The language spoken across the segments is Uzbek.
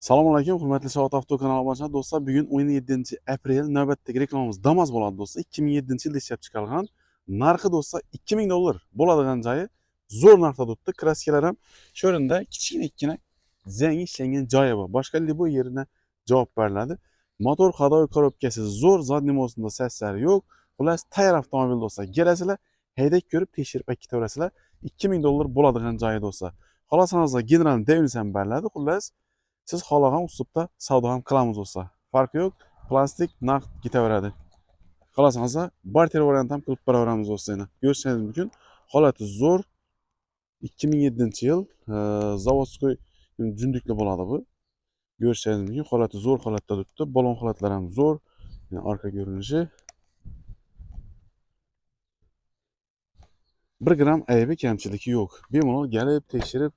Assalomu alaykum, hurmatli Soat Avto kanali obunachilar. Do'stlar, bugun 17-aprel navbatdagi reklamamiz Damas bo'ladi do'stlar. 2007-yilda ishlab chiqarilgan. Narxi do'stlar $2000 bo'ladigan joyi zo'r narxda turibdi. Kraskalar ham shu o'rinda kichkina zangi ishlangan joyi bor. Boshqa bu yerine javob beriladi. Motor hadoy korobkasi zo'r, zadniy mosunda saslari yo'q. Xullas, tayyor avtomobil do'stlar. Kelasizlar, haydab ko'rib tekshirib aytib $2000 bo'ladigan joyi do'stlar. Xolasangiz general deviniz ham beriladi. Xullas, siz xohlagan uslubda savdo ham qilamiz do'stlar. Farqi yo'q. Plastik naqd ketaveradi. Xohlasangiz barter variant ham qilib beraveramiz do'stlar. Ko'rishingiz mumkin. Holati zo'r. 2007-yil zavodskoy jundukli bo'ladi bu. Ko'rishingiz mumkin. Holati zo'r holatda turibdi. Balon holatlari ham zo'r. Orqa ko'rinishi 1 gram aybi kamchiligi yo'q. Bemalol kelib tekshirib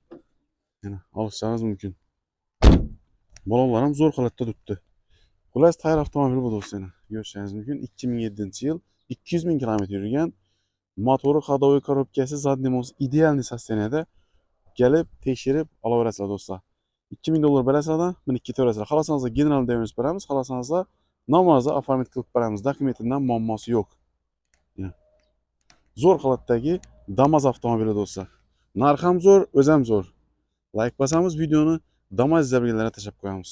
olishingiz mumkin. Balonlar ham zo'r holatda turibdi. Xullas, tayyor avtomobil bu do'stlar. Ko'rishingiz mumkin. 2007-yil 200 000 kilometr yurgan. Motori, ходовой korobkasi, задний мост idealniy состоянияda. Kelib tekshirib olaverasizlar do'stlar. $2000 berasizlar, buni ketaverasizlar. Xohlasangiz general devimiz beramiz, xohlasangiz namozni оформить qilib beramiz. Dokumentidan muammosi yo'q. Zo'r holatdagi Damas avtomobili do'stlar. Narx ham zo'r, o'zi ham zo'r. Like bosamiz, videoni Damas izlaganlarga tashlab qo'yamiz.